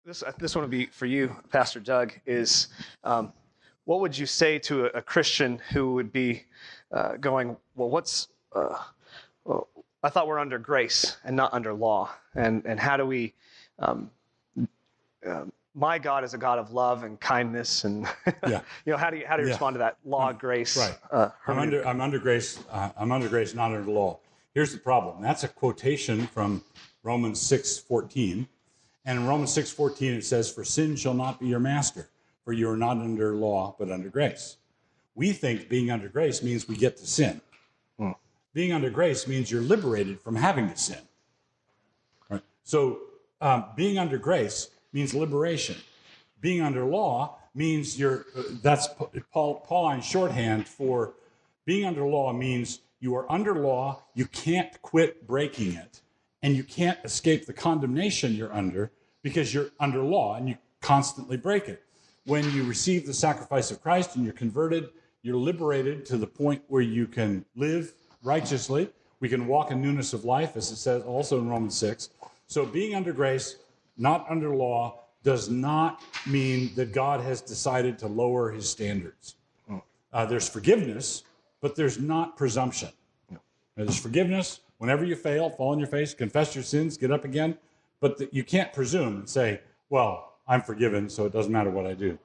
This one would be for you, Pastor Doug. Is what would you say to a Christian who would be going, well, well, I thought we're under grace and not under law, and how do we? My God is a God of love and kindness, and Yeah. how do you respond to that law, grace? Right. I'm under grace. I'm under grace, not under the law. Here's the problem. That's a quotation from Romans 6:14, and in Romans 6:14 it says, "For sin shall not be your master, for you are not under law, but under grace." We think being under grace means we get to sin. Being under grace means you're liberated from having to sin. Right? So being under grace means liberation. Being under law means that's Pauline shorthand for being under law means you are under law, you can't quit breaking it, and you can't escape the condemnation you're under because you're under law and you constantly break it. When you receive the sacrifice of Christ and you're converted, you're liberated to the point where you can live righteously. We can walk in newness of life, as it says also in Romans 6. So being under grace, not under law, does not mean that God has decided to lower his standards. There's forgiveness, but there's not presumption. There's forgiveness. Whenever you fail, fall on your face, confess your sins, get up again. But you can't presume and say, well, I'm forgiven, so it doesn't matter what I do.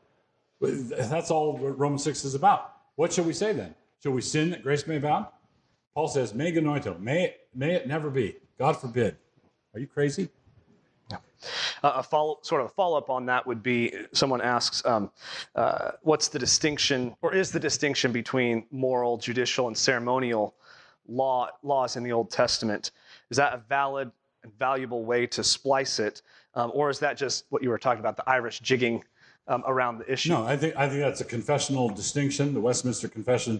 That's all what Romans 6 is about. What shall we say then? Shall we sin that grace may abound? Paul says, me genoito, may it never be. God forbid. Are you crazy? A follow-up on that would be, someone asks, what's the distinction, or is the distinction between moral, judicial, and ceremonial laws in the Old Testament? Is that a valid and valuable way to splice it, or is that just what you were talking about, the Irish jigging around the issue? No, I think that's a confessional distinction. The Westminster Confession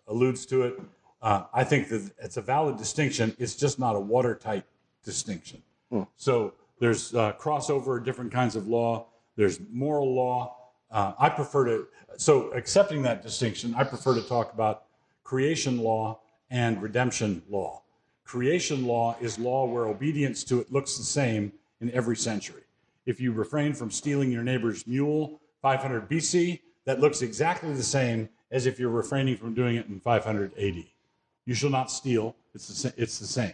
alludes to it. I think that it's a valid distinction. It's just not a watertight distinction. So there's crossover, different kinds of law. There's moral law. So accepting that distinction, I prefer to talk about creation law and redemption law. Creation law is law where obedience to it looks the same in every century. If you refrain from stealing your neighbor's mule, 500 BC, that looks exactly the same as if you're refraining from doing it in 500 AD. You shall not steal. It's the same.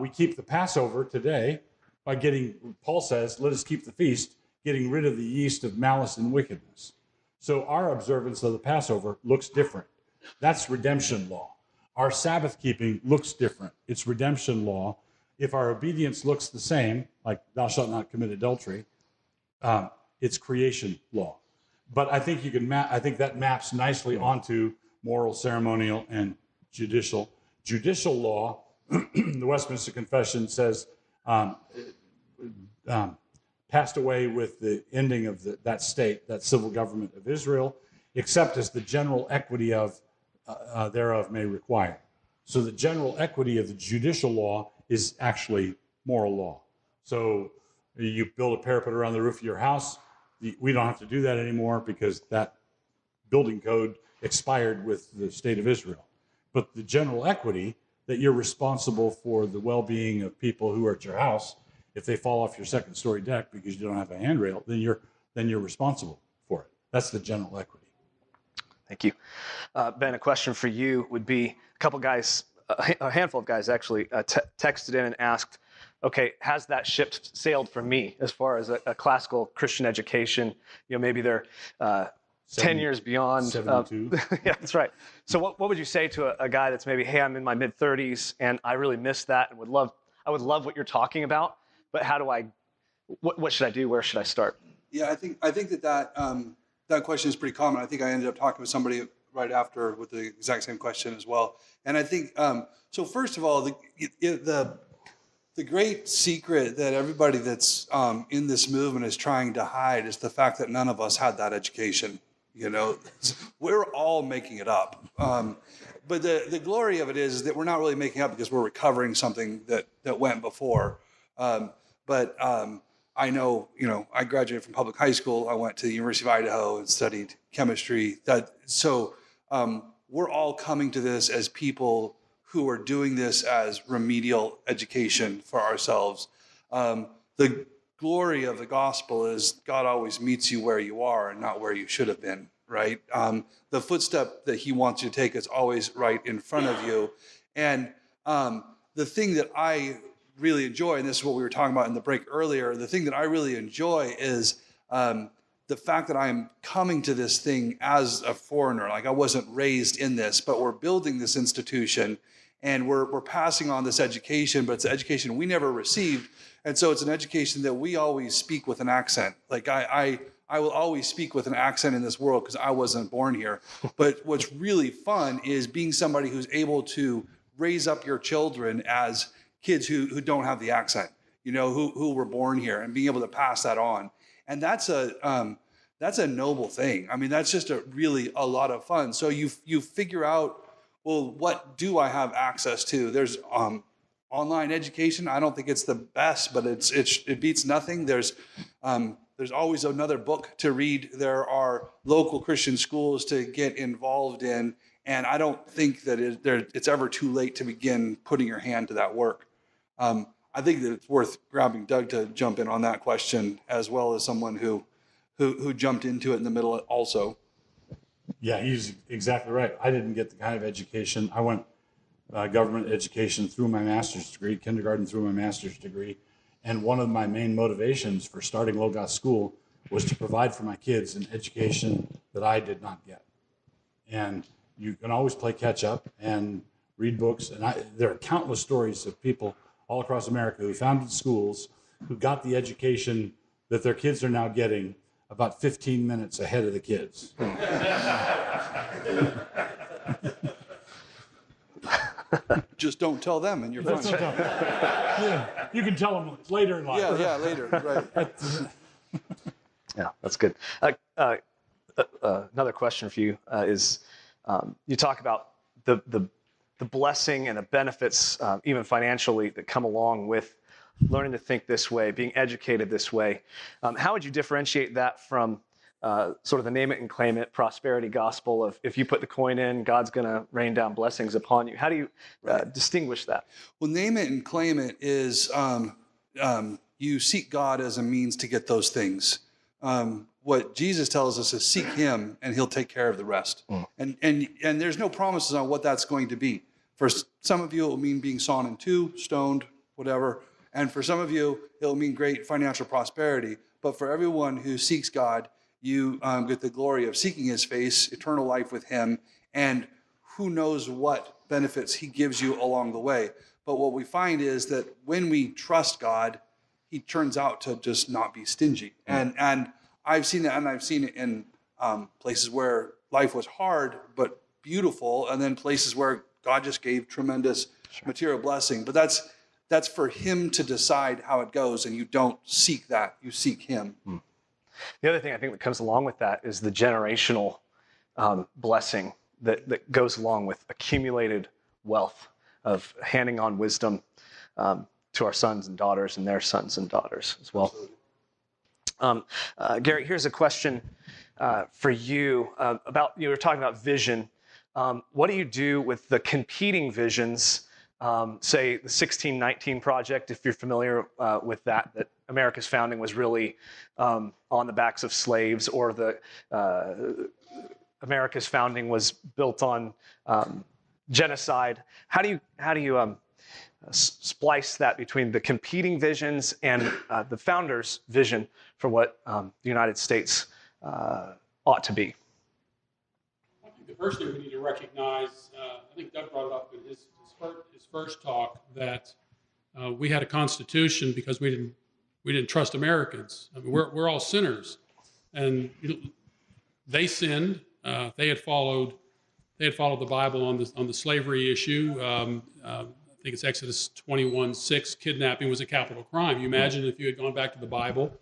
We keep the Passover today by Paul says, let us keep the feast, getting rid of the yeast of malice and wickedness. So our observance of the Passover looks different. That's redemption law. Our Sabbath keeping looks different. It's redemption law. If our obedience looks the same, like thou shalt not commit adultery, it's creation law. But I think I think that maps nicely onto moral, ceremonial, and judicial. Judicial law, the Westminster Confession says, passed away with the ending of that state, that civil government of Israel, except as the general equity thereof may require. So the general equity of the judicial law is actually moral law. So you build a parapet around the roof of your house. We don't have to do that anymore because that building code expired with the state of Israel. But the general equity, that you're responsible for the well-being of people who are at your house, if they fall off your second-story deck because you don't have a handrail, then you're responsible for it. That's the general equity. Thank you. Ben, a question for you would be, a handful of guys actually texted in and asked, okay, has that ship sailed for me as far as a classical Christian education? Maybe they're 10 years beyond. 72. Yeah, that's right. So what would you say to a guy that's maybe, hey, I'm in my mid-30s and I really missed that and I would love what you're talking about, but what should I do? Where should I start? Yeah, I think that question is pretty common. I think I ended up talking with somebody right after with the exact same question as well. And I think, so first of all, the great secret that everybody that's in this movement is trying to hide is the fact that none of us had that education. We're all making it up. But the glory of it is that we're not really making up because we're recovering something that went before. But I know, I graduated from public high school. I went to the University of Idaho and studied chemistry. So we're all coming to this as people who are doing this as remedial education for ourselves. The glory of the gospel is God always meets you where you are and not where you should have been, right? The footstep that he wants you to take is always right in front of you. And the thing that I really enjoy, and this is what we were talking about in the break earlier, the thing that I really enjoy is the fact that I'm coming to this thing as a foreigner. Like, I wasn't raised in this, but we're building this institution and we're passing on this education, but it's an education we never received. And so it's an education that we always speak with an accent. Like I will always speak with an accent in this world because I wasn't born here. But what's really fun is being somebody who's able to raise up your children as kids who don't have the accent, who were born here, and being able to pass that on. And that's a noble thing. I mean, that's just a lot of fun. So you figure out, well, what do I have access to? There's online education. I don't think it's the best, but it beats nothing. There's always another book to read. There are local Christian schools to get involved in, and I don't think that it's ever too late to begin putting your hand to that work. I think that it's worth grabbing Doug to jump in on that question, as well as someone who jumped into it in the middle also. Yeah, he's exactly right. I didn't get the kind of education. I went government education through my master's degree, kindergarten through my master's degree. And one of my main motivations for starting Logos School was to provide for my kids an education that I did not get. And you can always play catch up and read books. And there are countless stories of people all across America who founded schools, who got the education that their kids are now getting about 15 minutes ahead of the kids. Just don't tell them, and you're fine. Yeah, you can tell them later in life. Yeah, later, right. Yeah, that's good. Another question for you is, you talk about the blessing and the benefits, even financially, that come along with learning to think this way, being educated this way. How would you differentiate that from sort of the name it and claim it prosperity gospel of, if you put the coin in, God's going to rain down blessings upon you? How do you distinguish that? Well, name it and claim it is you seek God as a means to get those things. What Jesus tells us is seek him and he'll take care of the rest. And there's no promises on what that's going to be. For some of you, it will mean being sawn in two, stoned, whatever. And for some of you, it'll mean great financial prosperity. But for everyone who seeks God, you get the glory of seeking his face, eternal life with him, and who knows what benefits he gives you along the way. But what we find is that when we trust God, he turns out to just not be stingy. And I've seen that, and I've seen it in places where life was hard but beautiful, and then places where God just gave tremendous material blessing. But that's for him to decide how it goes, and you don't seek that. You seek him. The other thing I think that comes along with that is the generational blessing that goes along with accumulated wealth of handing on wisdom to our sons and daughters and their sons and daughters as well. Gary, here's a question for you about, you were talking about vision. What do you do with the competing visions, say the 1619 Project, if you're familiar with that America's founding was really on the backs of slaves, or the America's founding was built on genocide. How do you splice that between the competing visions and the founders' vision for what the United States ought to be? I think the first thing we need to recognize, I think Doug brought it up in his first talk, that we had a constitution because we didn't trust Americans. I mean, we're all sinners, and they sinned. They had followed the Bible on the slavery issue. I think it's Exodus 21:6. Kidnapping was a capital crime. You imagine if you had gone back to the Bible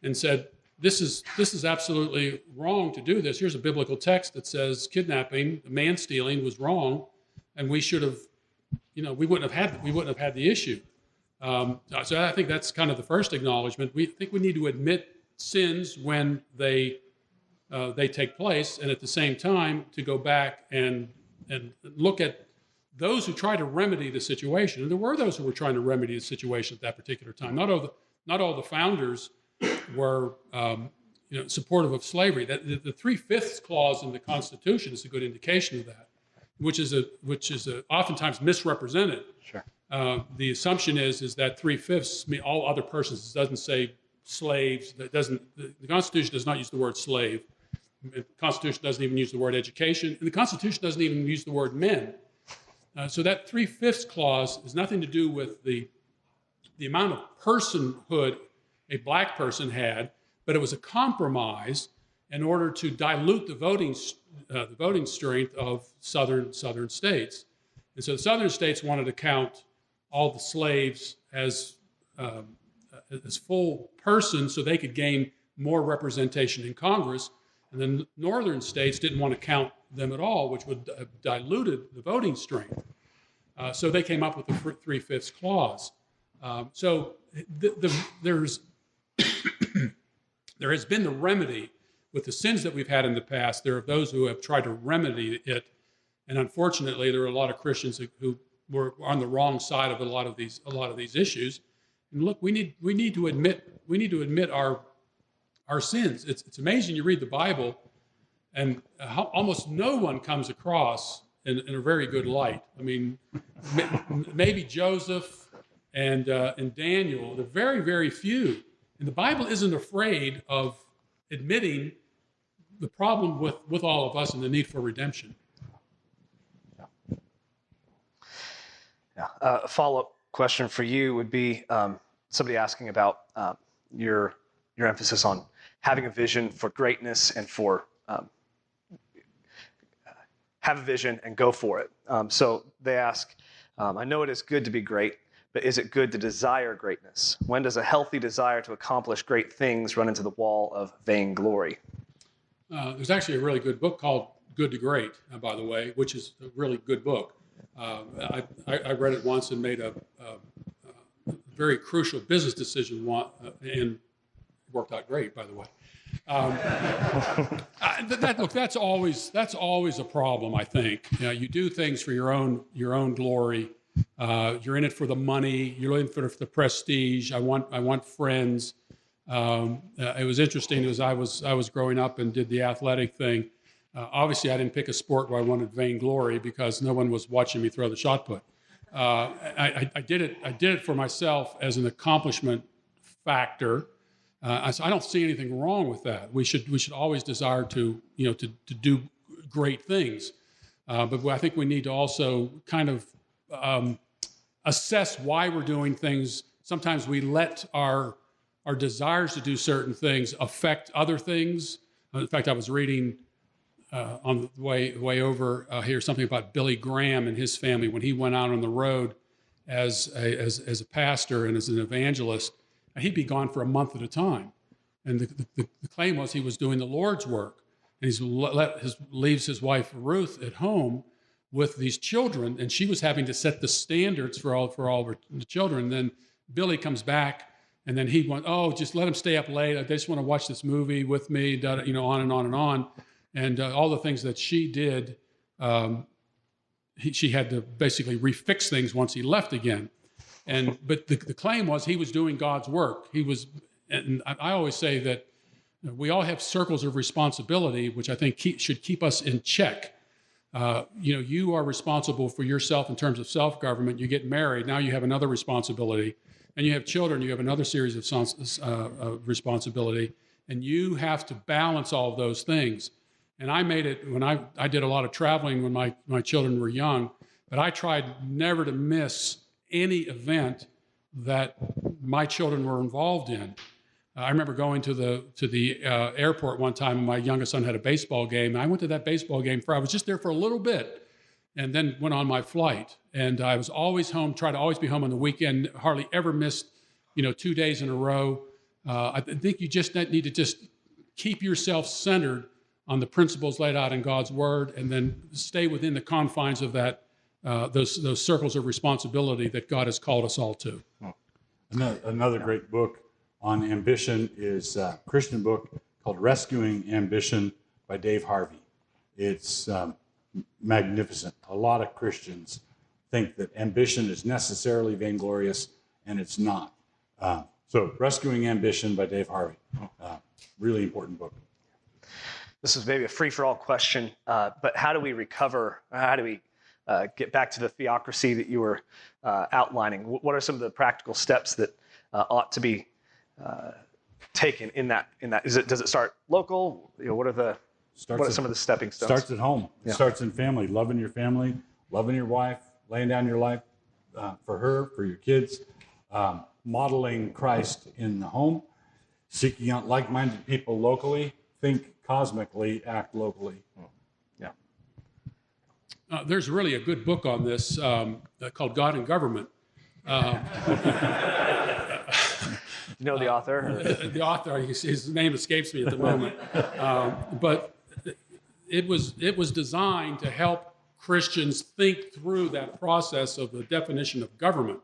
and said, this is absolutely wrong to do this. Here's a biblical text that says kidnapping, man stealing, was wrong, and we should have, we wouldn't have had the issue. So I think that's kind of the first acknowledgement. We think we need to admit sins when they take place, and at the same time to go back and look at those who try to remedy the situation. And there were those who were trying to remedy the situation at that particular time. Not not all the founders were supportive of slavery. The 3/5 clause in the Constitution is a good indication of that, which is oftentimes misrepresented. Sure. The assumption is that 3/5 mean all other persons. It doesn't say slaves. The Constitution does not use the word slave. The Constitution doesn't even use the word education, and the Constitution doesn't even use the word men. So that 3/5 clause has nothing to do with the amount of personhood a black person had, but it was a compromise in order to dilute the voting strength of southern states. And so the southern states wanted to count all the slaves as full persons so they could gain more representation in Congress. And then northern states didn't want to count them at all, which would have diluted the voting strength. So they came up with the 3/5 clause. So there's there has been the remedy with the sins that we've had in the past. There are those who have tried to remedy it, and unfortunately, there are a lot of Christians who were on the wrong side of a lot of these issues. And look, we need to admit our sins. It's amazing. You read the Bible, and almost no one comes across in a very good light. I mean, maybe Joseph and Daniel. They're very, very few. And the Bible isn't afraid of admitting the problem with all of us and the need for redemption. Yeah. A follow-up question for you would be somebody asking about your emphasis on having a vision for greatness and for have a vision and go for it. So they ask, I know it is good to be great, but is it good to desire greatness? When does a healthy desire to accomplish great things run into the wall of vainglory? There's actually a really good book called Good to Great, by the way, which is a really good book. I read it once and made a very crucial business decision, and worked out great, by the way. That's always a problem. I think you do things for your own glory. You're in it for the money. You're in it for the prestige. I want friends. It was interesting as I was growing up and did the athletic thing. Obviously, I didn't pick a sport where I wanted vainglory because no one was watching me throw the shot put. I did it for myself as an accomplishment factor. So I don't see anything wrong with that. We should always desire to do great things, but I think we need to also kind of assess why we're doing things. Sometimes we let our desires to do certain things affect other things. In fact, I was reading on the way over here something about Billy Graham and his family when he went out on the road as a pastor and as an evangelist. He'd be gone for a month at a time, and the claim was he was doing the Lord's work, and leaves his wife Ruth at home with these children, and she was having to set the standards for all the children. And then Billy comes back, and then he went, "Oh, just let him stay up late. I just want to watch this movie with me." On and on and on, and all the things that she did, she had to basically refix things once he left again. But the claim was he was doing God's work. And I always say that we all have circles of responsibility, which I think should keep us in check. You are responsible for yourself in terms of self-government. You get married, now you have another responsibility. And you have children, you have another series of responsibility. And you have to balance all of those things. And I made it when I did a lot of traveling when my children were young, but I tried never to miss any event that my children were involved in. I remember going to the airport one time, and my youngest son had a baseball game. And I went to that baseball game I was just there for a little bit, and then went on my flight. And I was always home, tried to always be home on the weekend, hardly ever missed, 2 days in a row. I think you just need to just keep yourself centered on the principles laid out in God's Word, and then stay within the confines of that. Those circles of responsibility that God has called us all to. Another great book on ambition is a Christian book called Rescuing Ambition by Dave Harvey. It's magnificent. A lot of Christians think that ambition is necessarily vainglorious, and it's not. So Rescuing Ambition by Dave Harvey. Really important book. This is maybe a free-for-all question, but how do we recover? How do we get back to the theocracy that you were outlining? What are some of the practical steps that ought to be taken in that? Does it start local? What are some of the stepping stones? Starts at home. Yeah. It starts in family. Loving your family, loving your wife, laying down your life for her, for your kids, modeling Christ in the home, seeking out like-minded people locally. Think cosmically, act locally. Yeah. There's really a good book on this called God and Government. You know the author? The author, his name escapes me at the moment, but it was designed to help Christians think through that process of the definition of government.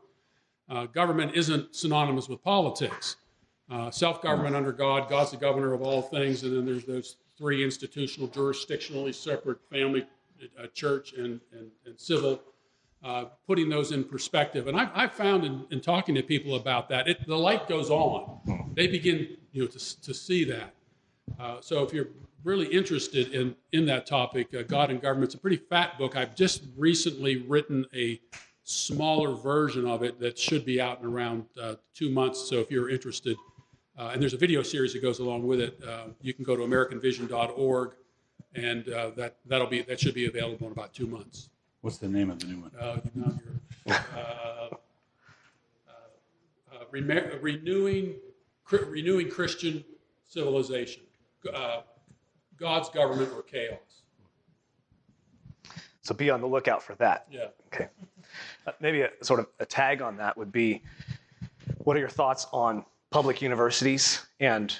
Government isn't synonymous with politics. Self-government under God, God's the governor of all things, and then there's those three institutional, jurisdictionally separate: family, church, and civil. Putting those in perspective, and I've found in talking to people about that, the light goes on. They begin, to see that. So if you're really interested in that topic, God and Government's a pretty fat book. I've just recently written a smaller version of it that should be out in around 2 months. So if you're interested, and there's a video series that goes along with it, you can go to AmericanVision.org, and that should be available in about 2 months. What's the name of the new one? Renewing Christian Civilization, God's Government or Chaos. So be on the lookout for that. Yeah. Okay. Maybe a sort of a tag on that would be, what are your thoughts on public universities, and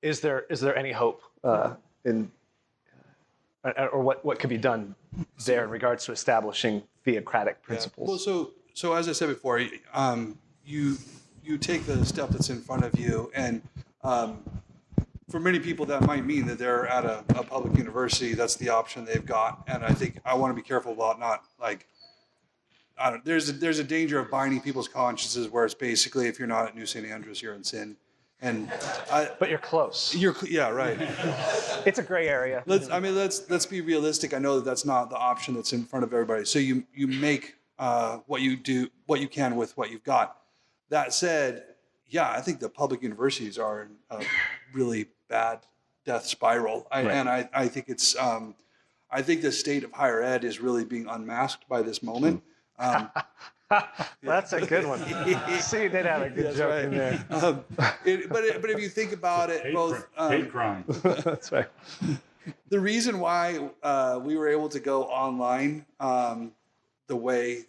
is there any hope in, or what could be done there in regards to establishing theocratic principles? Yeah. Well, so as I said before, you take the step that's in front of you, and for many people that might mean that they're at a public university. That's the option they've got, and I think I want to be careful about not there's a danger of binding people's consciences, where it's basically, if you're not at New St. Andrews, you're in sin. And but you're close. Yeah, right. It's a gray area. Let's be realistic. I know that that's not the option that's in front of everybody. So you make what you can with what you've got. That said, yeah, I think the public universities are in a really bad death spiral. I think it's I think the state of higher ed is really being unmasked by this moment. That's a good one. See, you did have a good joke in there. But if you think about it, hate crime. That's right. The reason why we were able to go online the way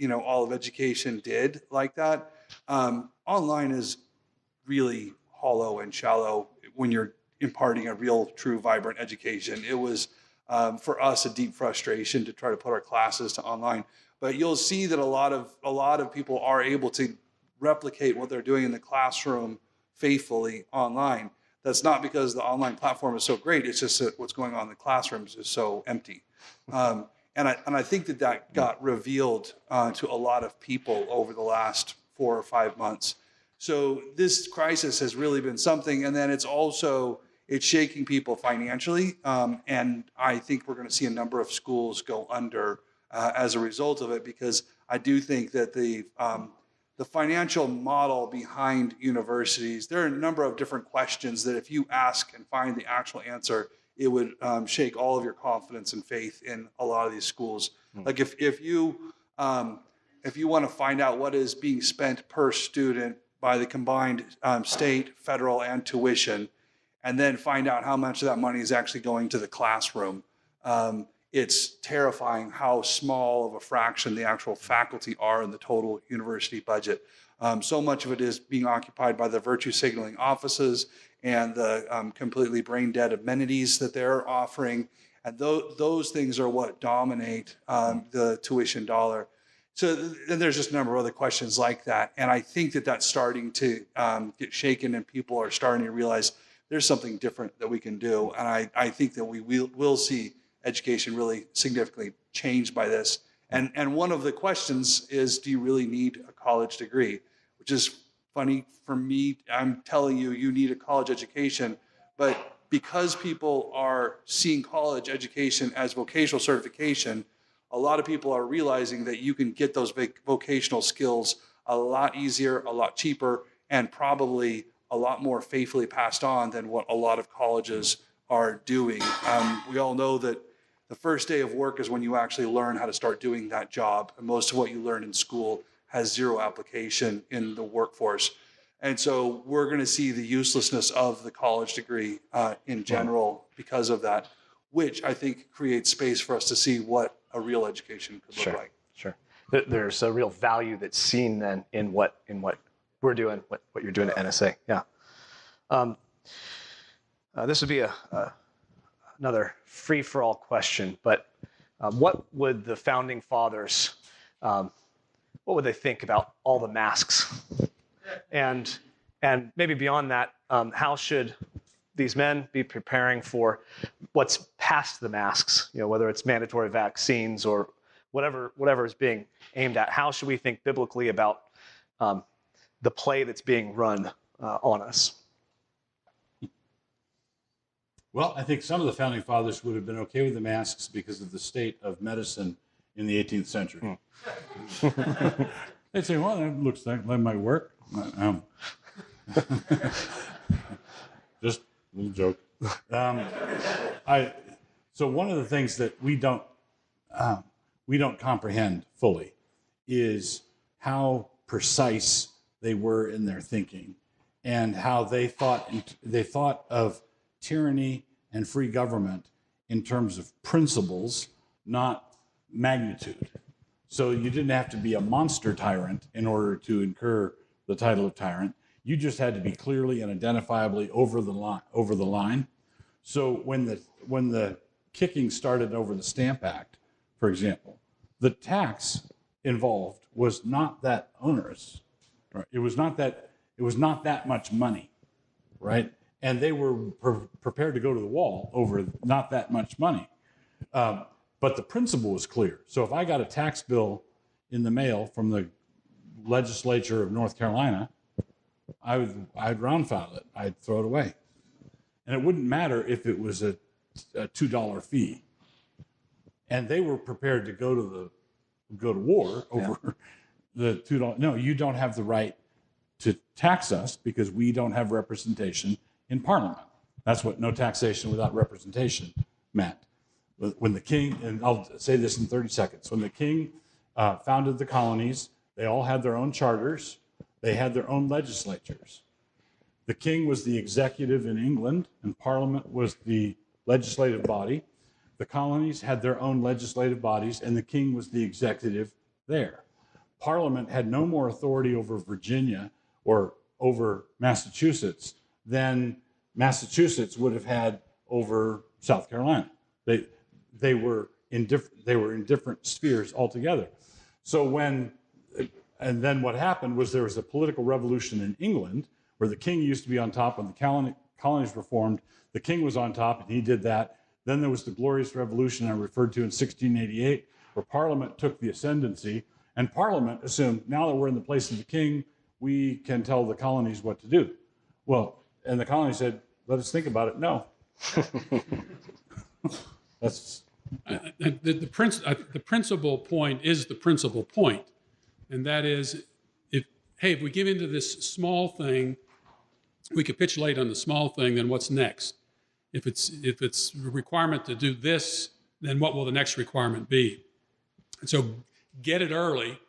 all of education did like that, online is really hollow and shallow when you're imparting a real, true, vibrant education. It was for us a deep frustration to try to put our classes to online. But you'll see that a lot of people are able to replicate what they're doing in the classroom faithfully online. That's not because the online platform is so great. It's just that what's going on in the classrooms is so empty. And I think that got revealed to a lot of people over the last 4 or 5 months. So this crisis has really been something. And then it's shaking people financially. And I think we're going to see a number of schools go under as a result of it, because I do think that the financial model behind universities, there are a number of different questions that if you ask and find the actual answer, it would shake all of your confidence and faith in a lot of these schools. Like if you want to find out what is being spent per student by the combined state, federal, and tuition, and then find out how much of that money is actually going to the classroom, it's terrifying how small of a fraction the actual faculty are in the total university budget. So much of it is being occupied by the virtue signaling offices and the completely brain dead amenities that they're offering. And those things are what dominate the tuition dollar. So then there's just a number of other questions like that. And I think that that's starting to get shaken, and people are starting to realize there's something different that we can do. And I think that we will see education really significantly changed by this. And one of the questions is, do you really need a college degree? Which is funny for me. I'm telling you, you need a college education. But because people are seeing college education as vocational certification, a lot of people are realizing that you can get those vocational skills a lot easier, a lot cheaper, and probably a lot more faithfully passed on than what a lot of colleges are doing. We all know that the first day of work is when you actually learn how to start doing that job. And most of what you learn in school has zero application in the workforce. And so we're going to see the uselessness of the college degree in general because of that, which I think creates space for us to see what a real education could look like. Sure. There's a real value that's seen then in what we're doing, what you're doing at NSA. Yeah. This would be another free-for-all question, but what would the founding fathers, what would they think about all the masks? And maybe beyond that, how should these men be preparing for what's past the masks? Whether it's mandatory vaccines or whatever is being aimed at. How should we think biblically about the play that's being run on us? Well, I think some of the founding fathers would have been okay with the masks because of the state of medicine in the 18th century. They'd say, well, that looks like that might work. Just a little joke. So one of the things that we don't comprehend fully is how precise they were in their thinking and how they thought of tyranny and free government in terms of principles, not magnitude. So you didn't have to be a monster tyrant in order to incur the title of tyrant. You just had to be clearly and identifiably over the line. So when the kicking started over the Stamp Act, for example, the tax involved was not that onerous. Right? It was not that much money, right? And they were prepared to go to the wall over not that much money. But the principle was clear. So if I got a tax bill in the mail from the legislature of North Carolina, I'd round file it. I'd throw it away. And it wouldn't matter if it was a $2 fee. And they were prepared to go to war over the $2. No, you don't have the right to tax us because we don't have representation in Parliament. That's what no taxation without representation meant. When the king, and I'll say this in 30 seconds, when the king founded the colonies, they all had their own charters. They had their own legislatures. The king was the executive in England, and Parliament was the legislative body. The colonies had their own legislative bodies, and the king was the executive there. Parliament had no more authority over Virginia or over Massachusetts than Massachusetts would have had over South Carolina. They were in different spheres altogether. So and then what happened was there was a political revolution in England where the king used to be on top. When the colonies were formed, the king was on top, and he did that. Then there was the Glorious Revolution I referred to in 1688, where Parliament took the ascendancy, and Parliament assumed, now that we're in the place of the king, we can tell the colonies what to do. Well, and the colonies said, let us think about it. No. That's... The principal point is the principal point, and that is, if we give into this small thing, we capitulate on the small thing, then what's next? If it's a requirement to do this, then what will the next requirement be? And so get it early.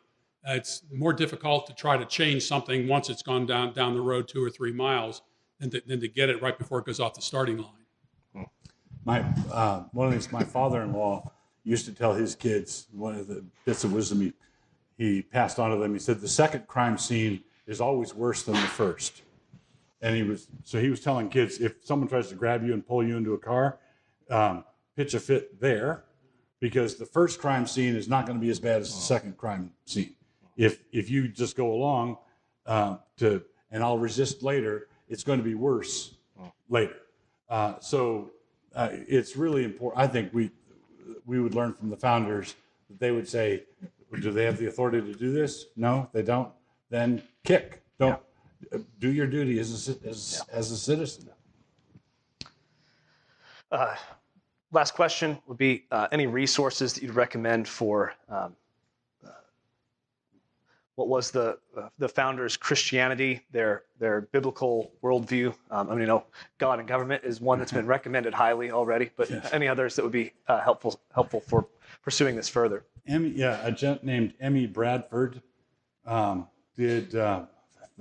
It's more difficult to try to change something once it's gone down the road 2 or 3 miles than to get it right before it goes off the starting line. One of these, my father-in-law used to tell his kids, one of the bits of wisdom he passed on to them. He said, the second crime scene is always worse than the first. And he was telling kids, if someone tries to grab you and pull you into a car, pitch a fit there, because the first crime scene is not going to be as bad as the second crime scene. If you just go along and I'll resist later, it's going to be worse later. So it's really important. I think we would learn from the founders that they would say, do they have the authority to do this? No, they don't. Then kick. Don't. do your duty as a citizen. Last question would be any resources that you'd recommend for what was the founders' Christianity, their biblical worldview. God and government is one that's been recommended highly already, but Yes. any others that would be helpful for pursuing this further? A gent named Emmy Bradford did the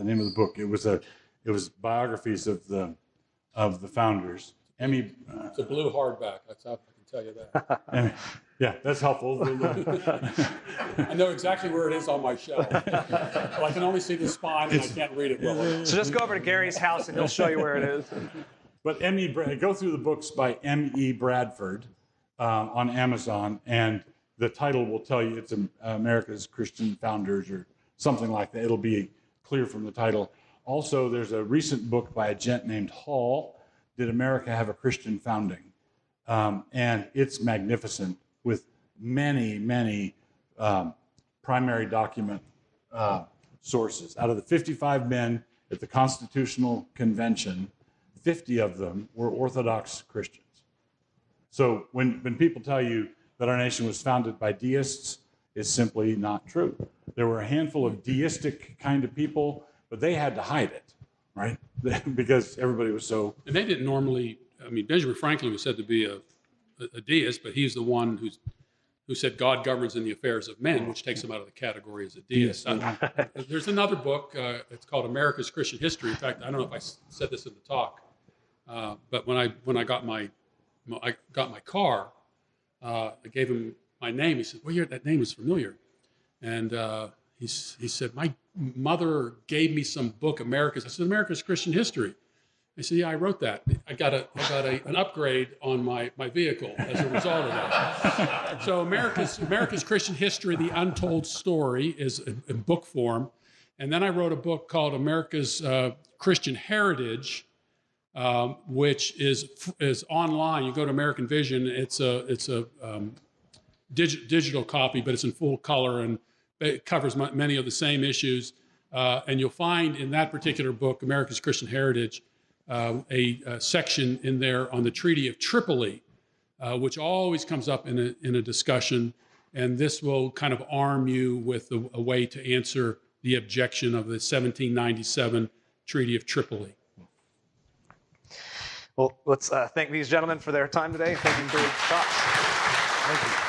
name of the book. It was biographies of the founders. Emmy. It's a blue hardback. I can tell you that. Yeah, that's helpful. I know exactly where it is on my shelf. But I can only see the spine and I can't read it well enough. So just go over to Gary's house and he'll show you where it is. But go through the books by M.E. Bradford on Amazon, and the title will tell you it's America's Christian Founders or something like that. It'll be clear from the title. Also, there's a recent book by a gent named Hall, Did America Have a Christian Founding? And it's magnificent with many, many primary document sources. Out of the 55 men at the Constitutional Convention, 50 of them were Orthodox Christians. So when people tell you that our nation was founded by deists, it's simply not true. There were a handful of deistic kind of people, but they had to hide it, right? Because everybody was so... And they didn't normally, Benjamin Franklin was said to be a deist, but he's the one who said God governs in the affairs of men, which takes him out of the category as a deist. There's another book, it's called America's Christian History. In fact, I don't know if I said this in the talk, but when I got my car, I gave him my name. He said, "Well, that name is familiar," and he said, "My mother gave me some book, America's." I said, "America's Christian History." I said, "Yeah, I wrote that. I got an upgrade on my vehicle as a result of that." So America's Christian History, The Untold Story, is in book form. And then I wrote a book called America's Christian Heritage, which is online. You go to American Vision. It's a digital copy, but it's in full color and it covers many of the same issues. And you'll find in that particular book, America's Christian Heritage, a section in there on the Treaty of Tripoli, which always comes up in a discussion, and this will kind of arm you with a way to answer the objection of the 1797 Treaty of Tripoli. Well, let's thank these gentlemen for their time today. Thank you for your talks. Thank you.